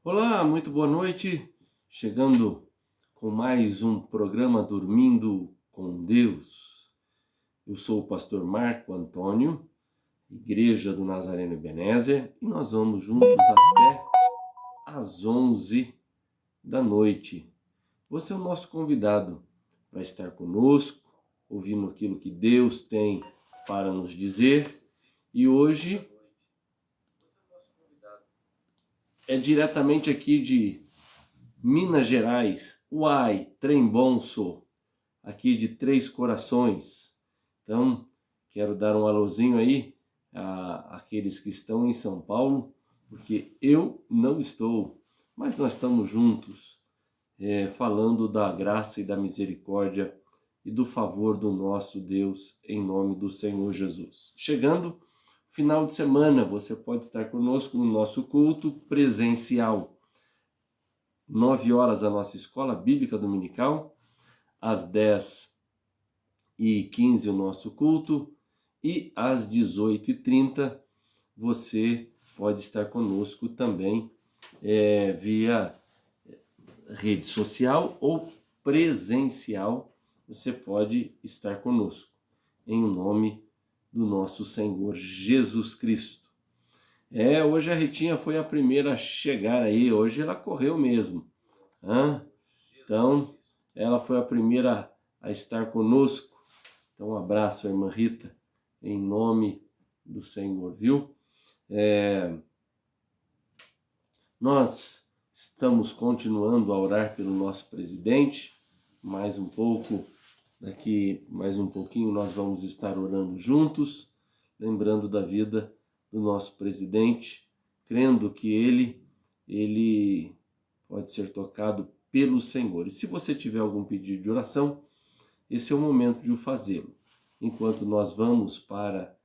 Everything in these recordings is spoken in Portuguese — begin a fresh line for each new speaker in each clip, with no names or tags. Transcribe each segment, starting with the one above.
Olá, muito boa noite. Chegando com mais um programa Dormindo com Deus. Eu sou o pastor Marco Antônio, Igreja do Nazareno Ebenezer, e nós vamos juntos até às 11 da noite. Você é o nosso convidado para estar conosco, ouvindo aquilo que Deus tem para nos dizer. E hoje é diretamente aqui de Minas Gerais. Uai, trem bom sou. Aqui de Três Corações. Então, quero dar um alôzinho aí àqueles que estão em São Paulo, porque eu não estou, mas nós estamos juntos, falando da graça e da misericórdia e do favor do nosso Deus, em nome do Senhor Jesus. Chegando final de semana, você pode estar conosco no nosso culto presencial. 9 horas a nossa escola bíblica dominical, às 10h15 o nosso culto e às 18h30 você pode estar conosco também via rede social ou presencial, você pode estar conosco, em nome do nosso Senhor Jesus Cristo. Hoje a Ritinha foi a primeira a chegar aí, hoje ela correu mesmo. Então, ela foi a primeira a estar conosco. Então, um abraço, irmã Rita, em nome do Senhor, viu? Nós estamos continuando a orar pelo nosso presidente. Mais um pouco, daqui mais um pouquinho nós vamos estar orando juntos, lembrando da vida do nosso presidente, crendo que ele pode ser tocado pelo Senhor. E se você tiver algum pedido de oração, esse é o momento de o fazê-lo. Enquanto nós vamos para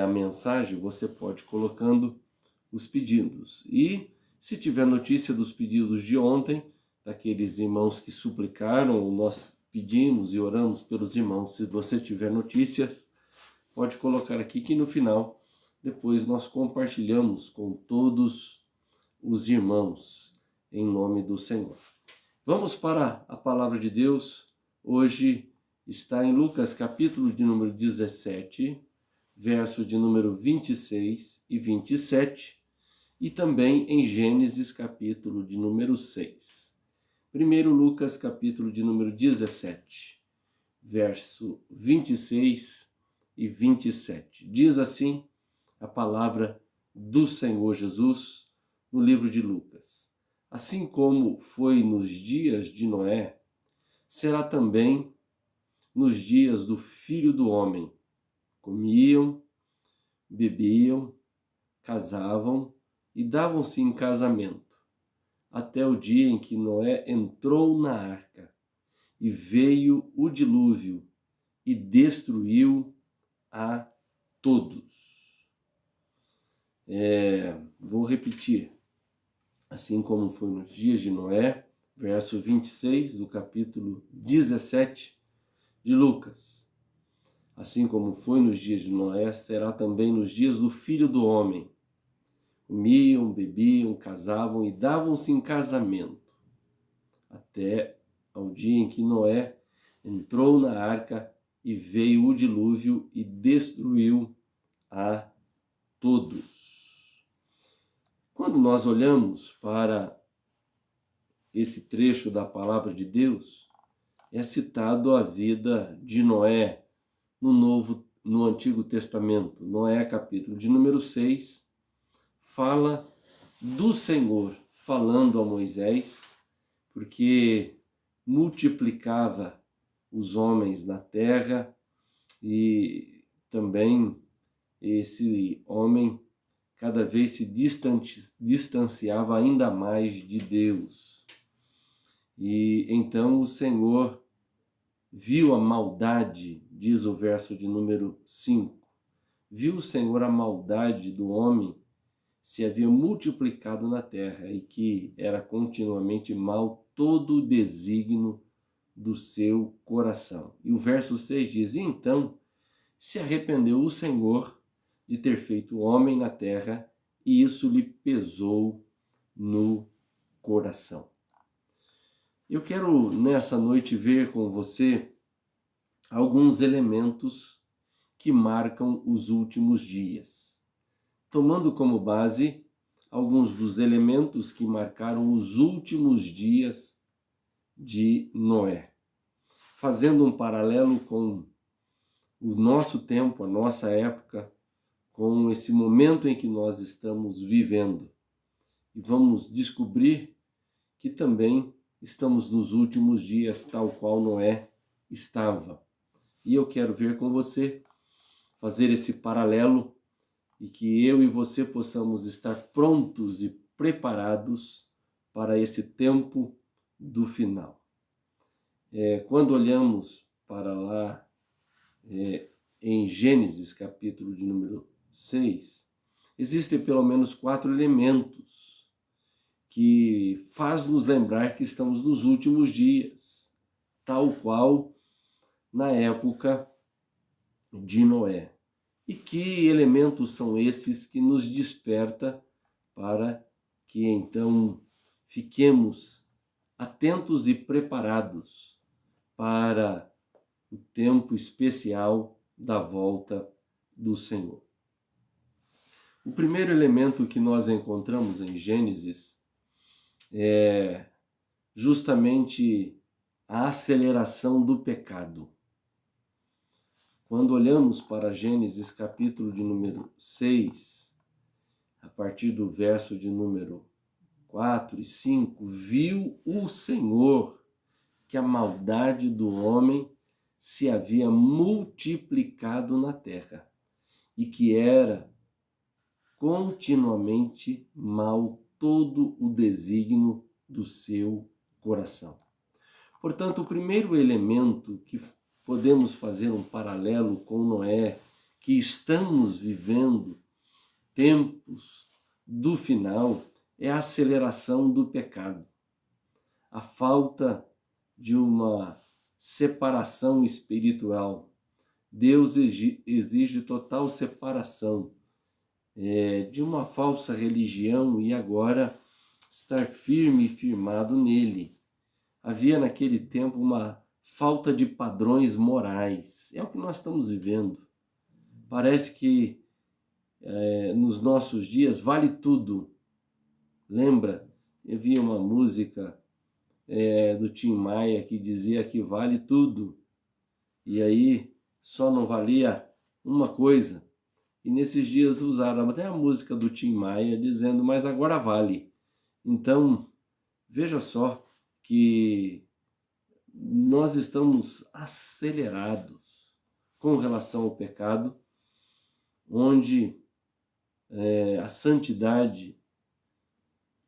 a mensagem, você pode ir colocando os pedidos. E se tiver notícia dos pedidos de ontem, daqueles irmãos que suplicaram, nós pedimos e oramos pelos irmãos. Se você tiver notícias, pode colocar aqui que no final, depois nós compartilhamos com todos os irmãos, em nome do Senhor. Vamos para a palavra de Deus. Hoje está em Lucas capítulo de número 17, verso de número 26 e 27, e também em Gênesis capítulo de número 6. Primeiro Lucas capítulo de número 17, verso 26 e 27. Diz assim a palavra do Senhor Jesus no livro de Lucas. Assim como foi nos dias de Noé, será também nos dias do Filho do Homem. Comiam, bebiam, casavam e davam-se em casamento, até o dia em que Noé entrou na arca, e veio o dilúvio e destruiu a todos. Vou repetir. Assim como foi nos dias de Noé, verso 26 do capítulo 17 de Lucas. Assim como foi nos dias de Noé, será também nos dias do Filho do Homem. Comiam, bebiam, casavam e davam-se em casamento, até ao dia em que Noé entrou na arca e veio o dilúvio e destruiu a todos. Quando nós olhamos para esse trecho da palavra de Deus, é citado a vida de Noé no Antigo Testamento. Noé, capítulo de número 6, fala do Senhor falando a Moisés, porque multiplicava os homens na terra e também esse homem cada vez se distanciava ainda mais de Deus. E então o Senhor viu a maldade, diz o verso de número 5, viu o Senhor a maldade do homem se havia multiplicado na terra e que era continuamente mal todo o desígnio do seu coração. E o verso 6 diz, e então se arrependeu o Senhor de ter feito o homem na terra, e isso lhe pesou no coração. Eu quero nessa noite ver com você alguns elementos que marcam os últimos dias, tomando como base alguns dos elementos que marcaram os últimos dias de Noé, fazendo um paralelo com o nosso tempo, a nossa época, com esse momento em que nós estamos vivendo. E vamos descobrir que também estamos nos últimos dias, tal qual Noé estava. E eu quero ver com você, fazer esse paralelo e que eu e você possamos estar prontos e preparados para esse tempo do final. Quando olhamos para lá em Gênesis, capítulo de número 6, existem pelo menos 4 elementos que faz nos lembrar que estamos nos últimos dias, tal qual na época de Noé. E que elementos são esses que nos desperta para que então fiquemos atentos e preparados para o tempo especial da volta do Senhor. O primeiro elemento que nós encontramos em Gênesis é justamente a aceleração do pecado. Quando olhamos para Gênesis capítulo de número 6, a partir do verso de número 4 e 5, viu o Senhor que a maldade do homem se havia multiplicado na terra e que era continuamente mal todo o desígnio do seu coração. Portanto, o primeiro elemento que podemos fazer um paralelo com Noé, que estamos vivendo tempos do final, é a aceleração do pecado. A falta de uma separação espiritual. Deus exige total separação de uma falsa religião e agora estar firme e firmado nele. Havia naquele tempo uma falta de padrões morais. É o que nós estamos vivendo. Parece que nos nossos dias vale tudo. Lembra? Eu vi uma música do Tim Maia que dizia que vale tudo. E aí só não valia uma coisa. E nesses dias usaram até a música do Tim Maia dizendo, mas agora vale. Então, veja só que nós estamos acelerados com relação ao pecado, onde a santidade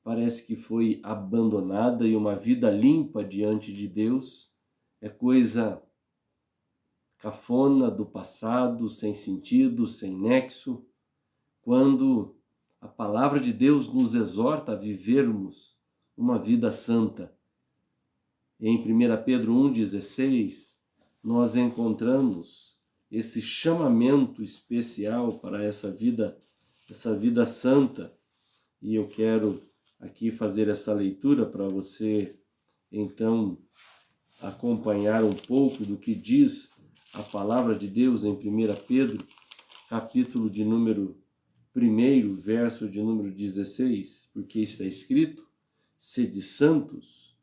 parece que foi abandonada e uma vida limpa diante de Deus é coisa cafona do passado, sem sentido, sem nexo, quando a palavra de Deus nos exorta a vivermos uma vida santa. Em 1 Pedro 1,16, nós encontramos esse chamamento especial para essa vida santa. E eu quero aqui fazer essa leitura para você, então, acompanhar um pouco do que diz a palavra de Deus em 1 Pedro, capítulo de número 1, verso de número 16, porque está escrito, sede santos,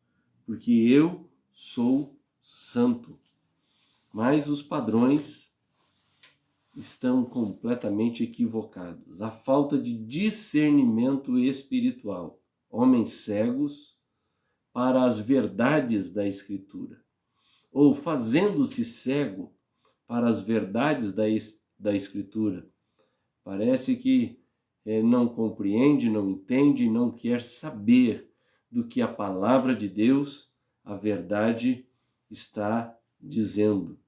porque eu sou santo. Mas os padrões estão completamente equivocados. A falta de discernimento espiritual. Homens cegos para as verdades da Escritura. Ou fazendo-se cego para as verdades da Escritura. Parece que não compreende, não entende, não quer saber do que a palavra de Deus, a verdade, está dizendo.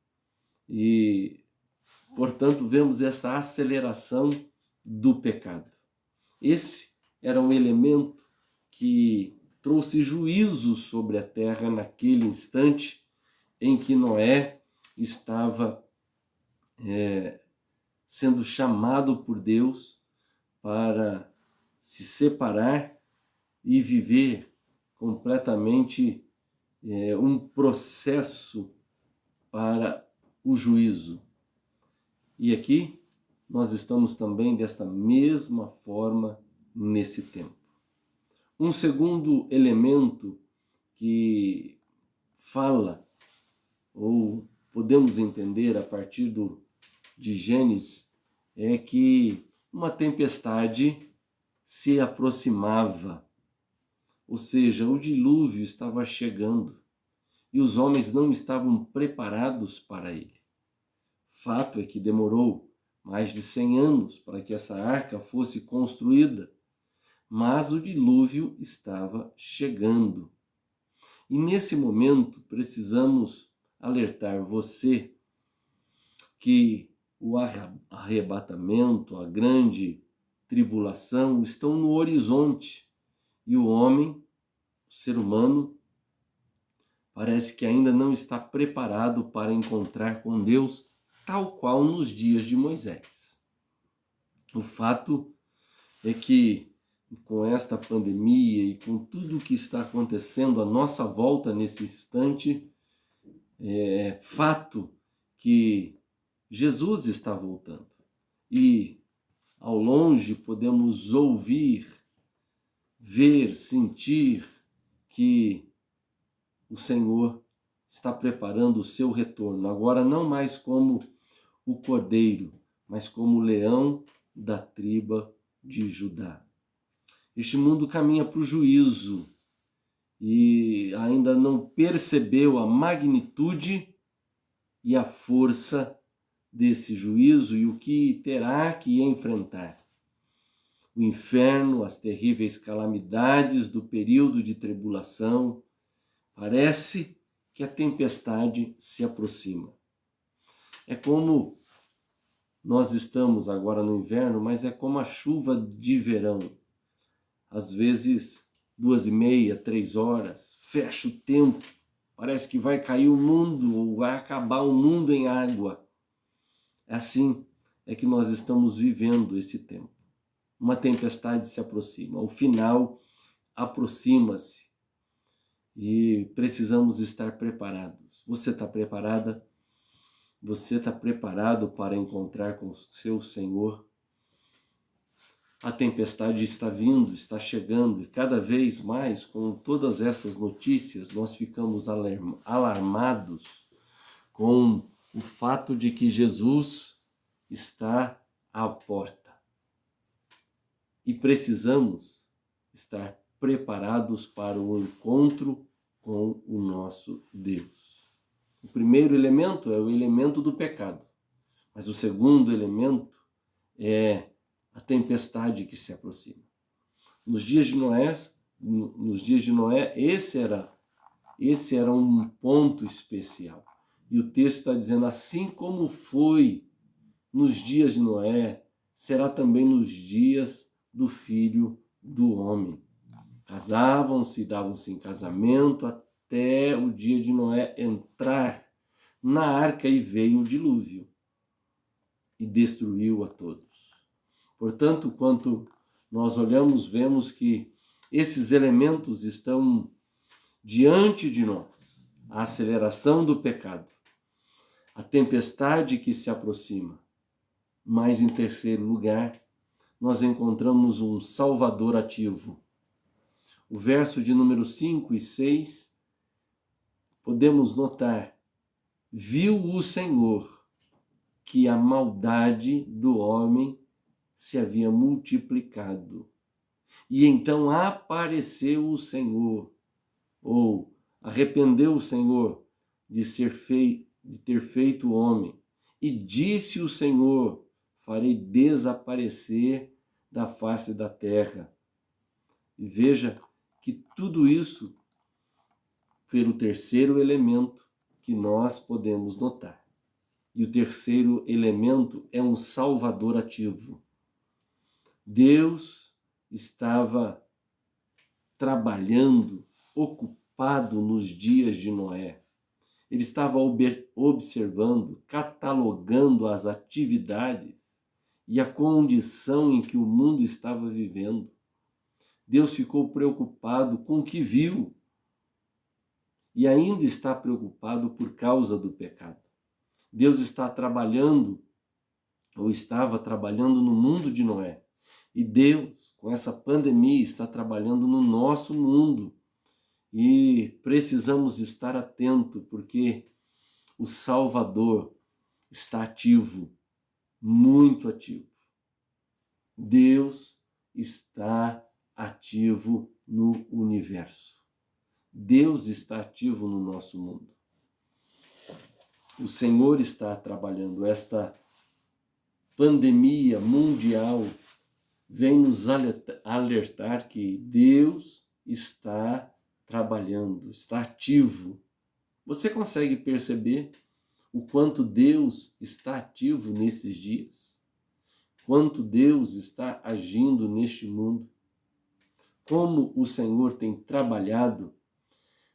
E, portanto, vemos essa aceleração do pecado. Esse era um elemento que trouxe juízo sobre a terra naquele instante em que Noé estava sendo chamado por Deus para se separar e viver completamente um processo para o juízo. E aqui nós estamos também desta mesma forma nesse tempo. Um segundo elemento que fala, ou podemos entender a partir de Gênesis, é que uma tempestade se aproximava, ou seja, o dilúvio estava chegando e os homens não estavam preparados para ele. Fato é que demorou mais de 100 anos para que essa arca fosse construída, mas o dilúvio estava chegando. E nesse momento precisamos alertar você que o arrebatamento, a grande tribulação estão no horizonte e o homem, o ser humano, parece que ainda não está preparado para encontrar com Deus, tal qual nos dias de Moisés. O fato é que com esta pandemia e com tudo o que está acontecendo à nossa volta nesse instante, é fato que Jesus está voltando. E ao longe podemos ouvir, ver, sentir que o Senhor está preparando o seu retorno. Agora não mais como o cordeiro, mas como o leão da tribo de Judá. Este mundo caminha para o juízo e ainda não percebeu a magnitude e a força desse juízo e o que terá que enfrentar. O inferno, as terríveis calamidades do período de tribulação, parece que a tempestade se aproxima. É como nós estamos agora no inverno, mas é como a chuva de verão. Às vezes, 2h30, 3 horas, fecha o tempo, parece que vai cair o mundo, ou vai acabar o mundo em água. Assim é que nós estamos vivendo esse tempo. Uma tempestade se aproxima, o final aproxima-se e precisamos estar preparados. Você está preparada? Você está preparado para encontrar com o seu Senhor? A tempestade está vindo, está chegando e cada vez mais com todas essas notícias nós ficamos alarmados com o fato de que Jesus está à porta. E precisamos estar preparados para o encontro com o nosso Deus. O primeiro elemento é o elemento do pecado, mas o segundo elemento é a tempestade que se aproxima. Nos dias de Noé, esse era um ponto especial. E o texto está dizendo, assim como foi nos dias de Noé, será também nos dias do Filho do Homem. Casavam-se, davam-se em casamento até o dia de Noé entrar na arca e veio o dilúvio e destruiu a todos. Portanto, quando nós olhamos, vemos que esses elementos estão diante de nós. A aceleração do pecado, a tempestade que se aproxima. Mas, em terceiro lugar, nós encontramos um Salvador ativo. O verso de número 5 e 6, podemos notar, viu o Senhor que a maldade do homem se havia multiplicado. E então apareceu o Senhor, ou arrependeu o Senhor de ter feito o homem. E disse o Senhor, farei desaparecer da face da terra. E veja que tudo isso pelo terceiro elemento que nós podemos notar. E o terceiro elemento é um Salvador ativo. Deus estava trabalhando, ocupado nos dias de Noé. Ele estava observando, catalogando as atividades e a condição em que o mundo estava vivendo. Deus ficou preocupado com o que viu e ainda está preocupado por causa do pecado. Deus está trabalhando, ou estava trabalhando no mundo de Noé. E Deus, com essa pandemia, está trabalhando no nosso mundo. E precisamos estar atentos, porque o Salvador está ativo, muito ativo. Deus está ativo no universo. Deus está ativo no nosso mundo. O Senhor está trabalhando. Esta pandemia mundial vem nos alertar que Deus está trabalhando, está ativo. Você consegue perceber o quanto Deus está ativo nesses dias? Quanto Deus está agindo neste mundo? Como o Senhor tem trabalhado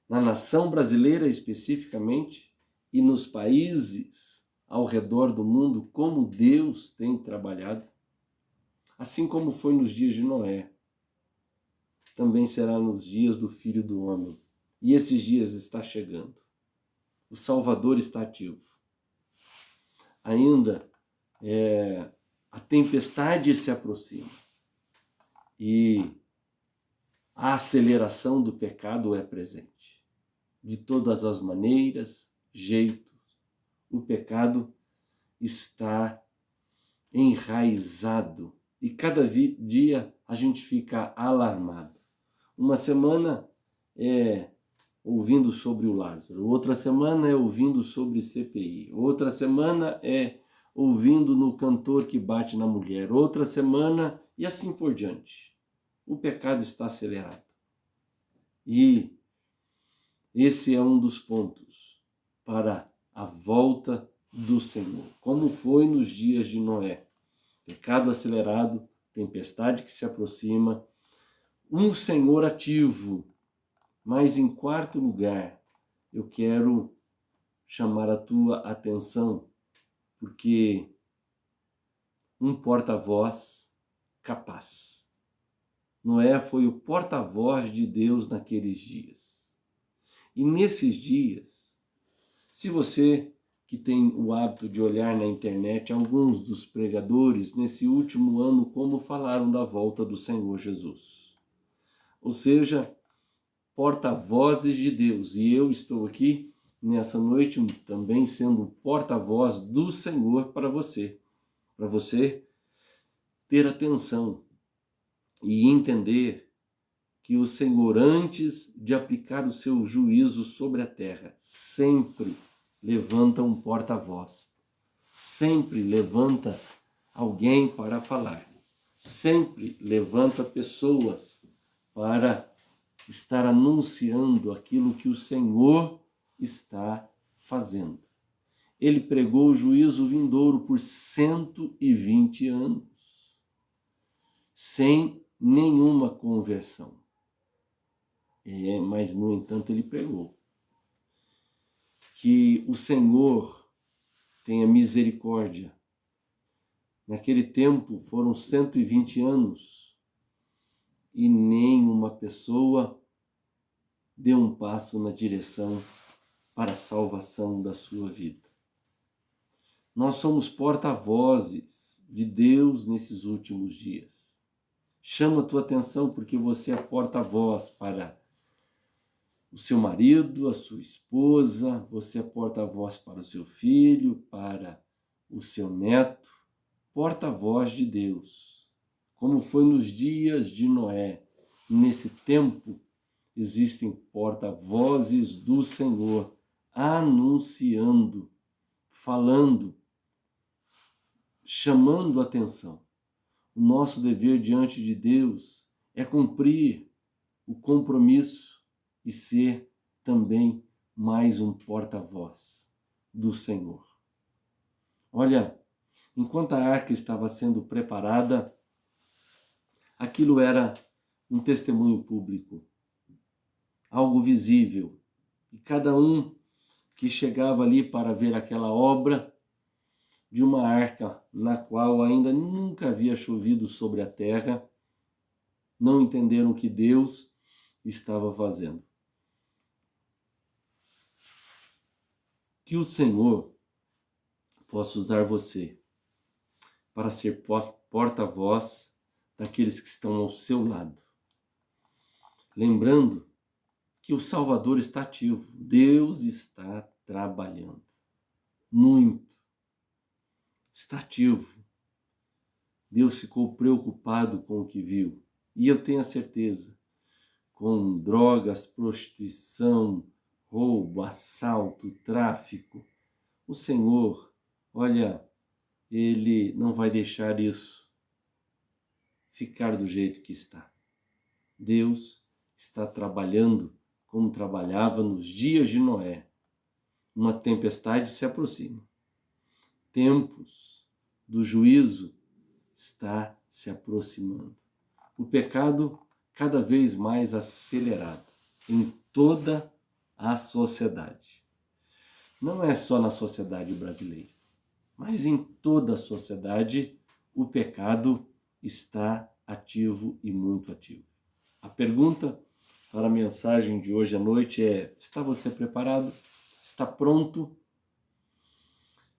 na nação brasileira especificamente e nos países ao redor do mundo, como Deus tem trabalhado, assim como foi nos dias de Noé, também será nos dias do Filho do Homem. E esses dias está chegando. O Salvador está ativo. Ainda a tempestade se aproxima e a aceleração do pecado é presente. De todas as maneiras, jeitos, o pecado está enraizado e cada dia a gente fica alarmado. Uma semana é ouvindo sobre o Lázaro, outra semana é ouvindo sobre CPI, outra semana é ouvindo no cantor que bate na mulher, outra semana e assim por diante. O pecado está acelerado. E esse é um dos pontos para a volta do Senhor. Como foi nos dias de Noé. Pecado acelerado, tempestade que se aproxima, um Senhor ativo. Mas em quarto lugar, eu quero chamar a tua atenção, porque um porta-voz capaz. Noé foi o porta-voz de Deus naqueles dias. E nesses dias, se você que tem o hábito de olhar na internet alguns dos pregadores nesse último ano como falaram da volta do Senhor Jesus. Ou seja, porta-vozes de Deus. E eu estou aqui nessa noite também sendo porta-voz do Senhor para você ter atenção e entender que o Senhor, antes de aplicar o seu juízo sobre a terra, sempre levanta um porta-voz, sempre levanta alguém para falar, sempre levanta pessoas para estar anunciando aquilo que o Senhor está fazendo. Ele pregou o juízo vindouro por 120 anos, sem nenhuma conversão. Mas, no entanto, ele pregou. Que o Senhor tenha misericórdia. Naquele tempo foram 120 anos e nenhuma pessoa deu um passo na direção para a salvação da sua vida. Nós somos porta-vozes de Deus nesses últimos dias. Chama a tua atenção porque você é porta-voz para o seu marido, a sua esposa, você é porta-voz para o seu filho, para o seu neto, porta-voz de Deus. Como foi nos dias de Noé, nesse tempo existem porta-vozes do Senhor, anunciando, falando, chamando a atenção. O nosso dever diante de Deus é cumprir o compromisso e ser também mais um porta-voz do Senhor. Olha, enquanto a arca estava sendo preparada, aquilo era um testemunho público, algo visível. E cada um que chegava ali para ver aquela obra de uma arca na qual ainda nunca havia chovido sobre a terra, não entenderam o que Deus estava fazendo. Que o Senhor possa usar você para ser porta-voz daqueles que estão ao seu lado. Lembrando que o Salvador está ativo, Deus está trabalhando muito, está ativo. Deus ficou preocupado com o que viu, e eu tenho a certeza, com drogas, prostituição, roubo, assalto, tráfico, o Senhor, olha, Ele não vai deixar isso ficar do jeito que está. Deus está trabalhando como trabalhava nos dias de Noé. Uma tempestade se aproxima. Tempos do juízo está se aproximando. O pecado cada vez mais acelerado em toda a sociedade. Não é só na sociedade brasileira, mas em toda a sociedade o pecado está ativo e muito ativo. A pergunta para a mensagem de hoje à noite é: está você preparado? Está pronto?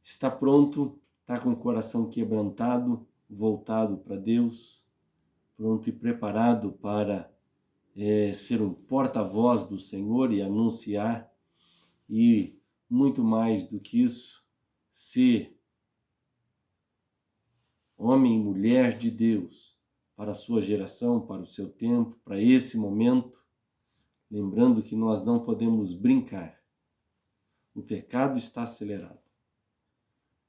Está pronto? Está com o coração quebrantado, voltado para Deus? Pronto e preparado para ser um porta-voz do Senhor e anunciar, e muito mais do que isso, ser homem e mulher de Deus para a sua geração, para o seu tempo, para esse momento, lembrando que nós não podemos brincar. O pecado está acelerado.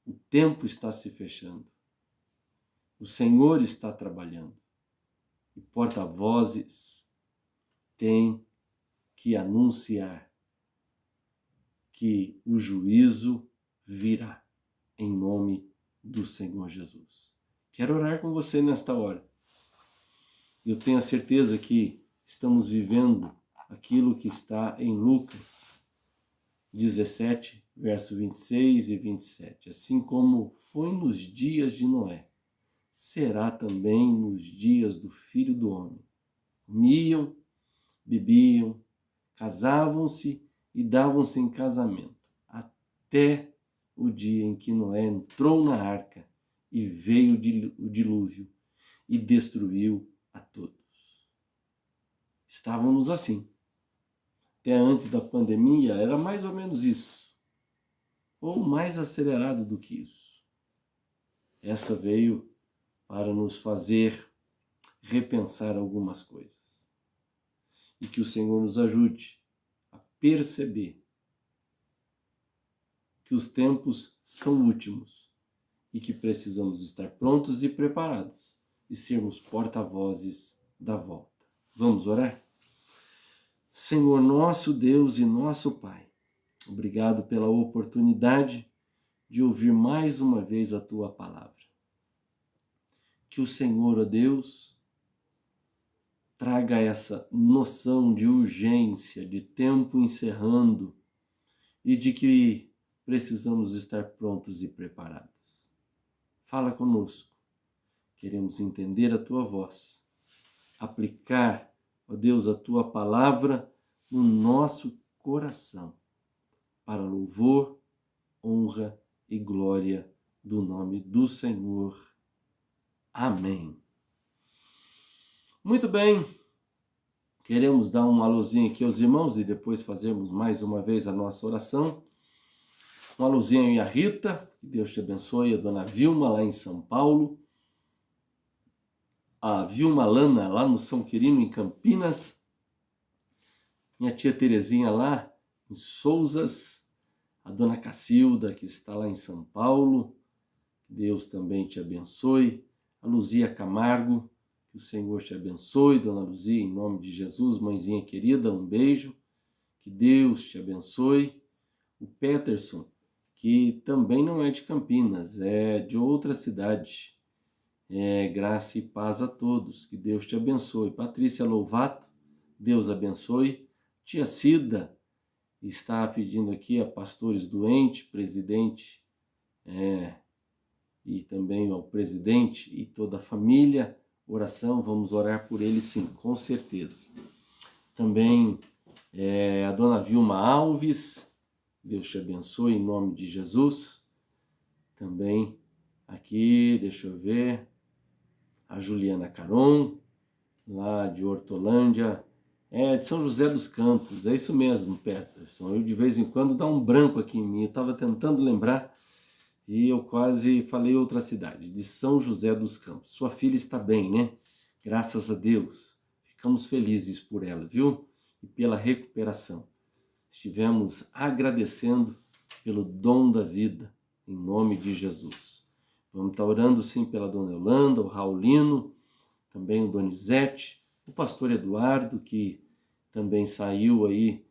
O tempo está se fechando. O Senhor está trabalhando. E porta-vozes têm que anunciar que o juízo virá em nome do Senhor Jesus. Quero orar com você nesta hora. Eu tenho a certeza que estamos vivendo aquilo que está em Lucas 17, verso 26 e 27. Assim como foi nos dias de Noé, será também nos dias do Filho do Homem. Comiam, bebiam, casavam-se e davam-se em casamento, até o dia em que Noé entrou na arca e veio o dilúvio e destruiu a todos. Estávamos assim. Até antes da pandemia era mais ou menos isso, ou mais acelerado do que isso. Essa veio para nos fazer repensar algumas coisas. E que o Senhor nos ajude a perceber que os tempos são últimos e que precisamos estar prontos e preparados e sermos porta-vozes da volta. Vamos orar? Senhor nosso Deus e nosso Pai, obrigado pela oportunidade de ouvir mais uma vez a Tua palavra. Que o Senhor, ó Deus, traga essa noção de urgência, de tempo encerrando e de que precisamos estar prontos e preparados. Fala conosco. Queremos entender a Tua voz, aplicar, ó Deus, a Tua palavra no nosso coração, para louvor, honra e glória do nome do Senhor. Amém. Muito bem, queremos dar um alôzinho aqui aos irmãos e depois fazermos mais uma vez a nossa oração. Um alôzinho aí a Rita, que Deus te abençoe, a dona Vilma lá em São Paulo, a Vilma Lana lá no São Quirino, em Campinas, minha tia Terezinha lá em Souzas, a dona Cacilda, que está lá em São Paulo, que Deus também te abençoe, a Luzia Camargo, que o Senhor te abençoe, dona Luzia, em nome de Jesus, mãezinha querida, um beijo, que Deus te abençoe, o Peterson, que também não é de Campinas, é de outra cidade, graça e paz a todos, que Deus te abençoe. Patrícia Louvato, Deus abençoe. Tia Cida está pedindo aqui a pastores doentes, presidente, e também ao presidente e toda a família, oração, vamos orar por ele sim, com certeza. Também a dona Vilma Alves, Deus te abençoe em nome de Jesus. Também aqui, deixa eu ver, a Juliana Caron, lá de Hortolândia, de São José dos Campos, é isso mesmo, Peterson. Eu de vez em quando dá um branco aqui em mim, eu estava tentando lembrar e eu quase falei outra cidade, de São José dos Campos. Sua filha está bem, né? Graças a Deus. Ficamos felizes por ela, viu? E pela recuperação. Estivemos agradecendo pelo dom da vida, em nome de Jesus. Vamos estar orando sim pela dona Yolanda, o Raulino, também o Donizete, o pastor Eduardo, que também saiu aí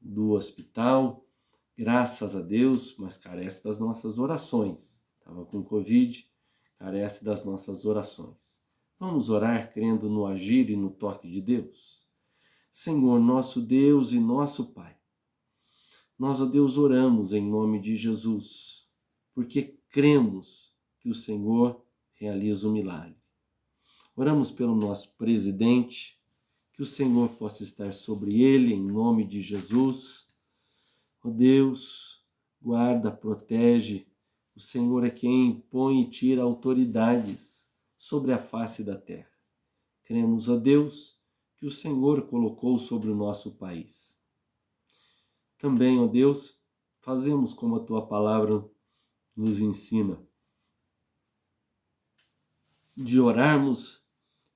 do hospital, graças a Deus, mas carece das nossas orações. Estava com Covid, carece das nossas orações. Vamos orar crendo no agir e no toque de Deus? Senhor, nosso Deus e nosso Pai, nós, ó Deus, oramos em nome de Jesus, porque cremos que o Senhor realiza o milagre. Oramos pelo nosso presidente, que o Senhor possa estar sobre ele, em nome de Jesus. Ó Deus, guarda, protege. O Senhor é quem põe e tira autoridades sobre a face da terra. Cremos, ó Deus, que o Senhor colocou sobre o nosso país. Também, ó Deus, fazemos como a Tua palavra nos ensina, de orarmos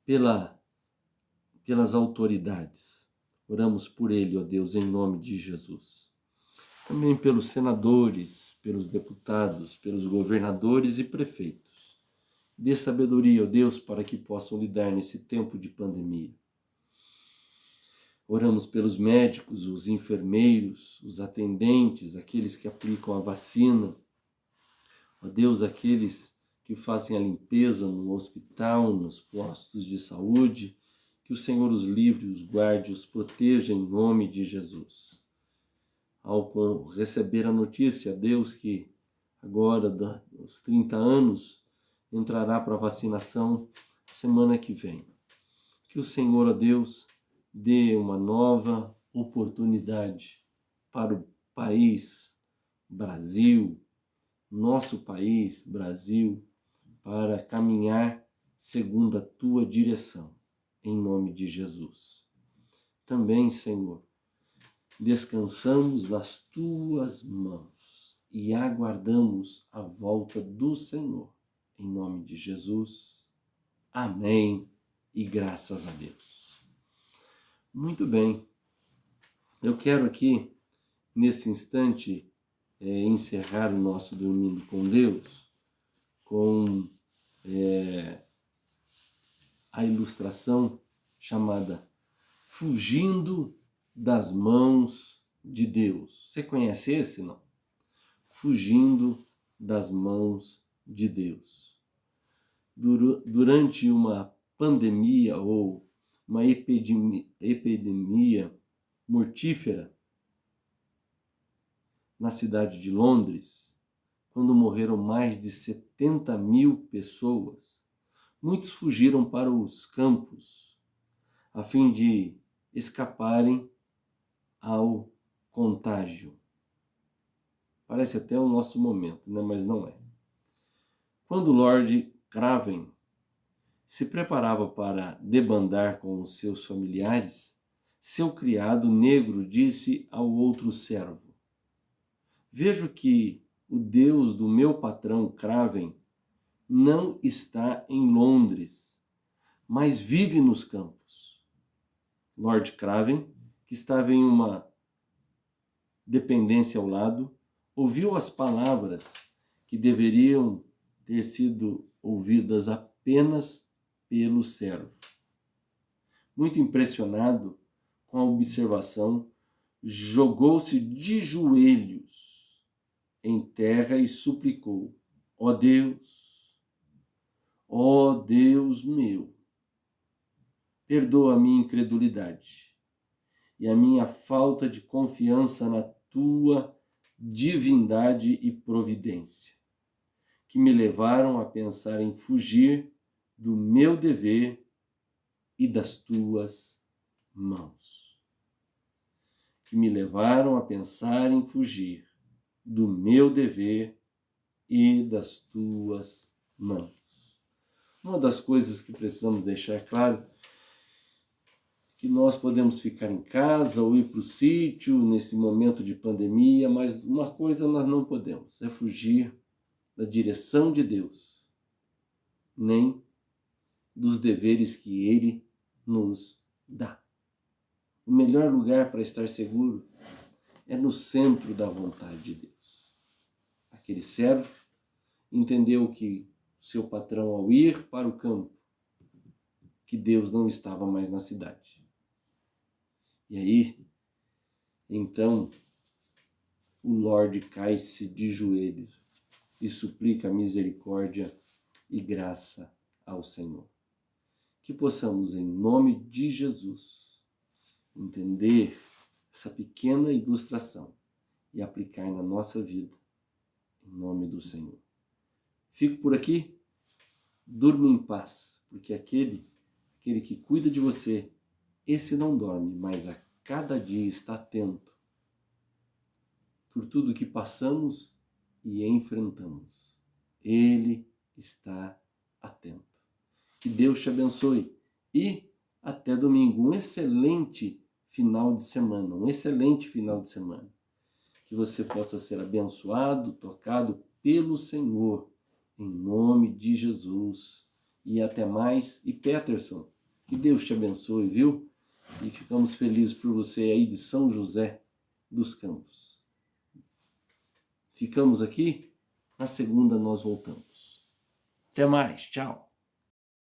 pelas autoridades. Oramos por ele, ó Deus, em nome de Jesus. Também pelos senadores, pelos deputados, pelos governadores e prefeitos. Dê sabedoria, ó Deus, para que possam lidar nesse tempo de pandemia. Oramos pelos médicos, os enfermeiros, os atendentes, aqueles que aplicam a vacina. Ó Deus, aqueles que fazem a limpeza no hospital, nos postos de saúde, que o Senhor os livre, os guarde, os proteja em nome de Jesus. Ao receber a notícia, Deus, que agora, dos 30 anos, entrará para a vacinação semana que vem. Que o Senhor, ó Deus, dê uma nova oportunidade para o país, Brasil, nosso país, Brasil, para caminhar segundo a Tua direção, em nome de Jesus. Também, Senhor, descansamos nas Tuas mãos e aguardamos a volta do Senhor, em nome de Jesus. Amém e graças a Deus. Muito bem, eu quero aqui, nesse instante, encerrar o nosso Dormindo com Deus com a ilustração chamada Fugindo das Mãos de Deus. Você conhece esse, não? Fugindo das Mãos de Deus. Durante uma pandemia ou uma epidemia mortífera na cidade de Londres, quando morreram mais de 70.000 pessoas, muitos fugiram para os campos a fim de escaparem ao contágio. Parece até o nosso momento, né? Mas não é. Quando Lord Craven se preparava para debandar com os seus familiares, seu criado negro disse ao outro servo: "Vejo que o Deus do meu patrão Craven não está em Londres, mas vive nos campos." Lord Craven, que estava em uma dependência ao lado, ouviu as palavras que deveriam ter sido ouvidas apenas pelo servo. Muito impressionado com a observação, jogou-se de joelhos em terra e suplicou: ó Deus meu, perdoa a minha incredulidade e a minha falta de confiança na Tua divindade e providência, que me levaram a pensar em fugir do meu dever e das tuas mãos, que me levaram a pensar em fugir do meu dever e das tuas mãos. Uma das coisas que precisamos deixar claro é que nós podemos ficar em casa ou ir para o sítio nesse momento de pandemia, mas uma coisa nós não podemos, é fugir da direção de Deus, nem dos deveres que Ele nos dá. O melhor lugar para estar seguro é no centro da vontade de Deus. Aquele servo entendeu que seu patrão, ao ir para o campo, que Deus não estava mais na cidade. E aí, então, o Lorde cai-se de joelhos e suplica misericórdia e graça ao Senhor. Que possamos, em nome de Jesus, entender essa pequena ilustração e aplicar na nossa vida, em nome do Senhor. Fico por aqui, durma em paz, porque aquele que cuida de você, esse não dorme, mas a cada dia está atento por tudo que passamos e enfrentamos. Ele está atento. Que Deus te abençoe e até domingo. Um excelente final de semana, Que você possa ser abençoado, tocado pelo Senhor, em nome de Jesus. E até mais. E Peterson, que Deus te abençoe, viu? E ficamos felizes por você aí de São José dos Campos. Ficamos aqui, na segunda nós voltamos. Até mais, tchau!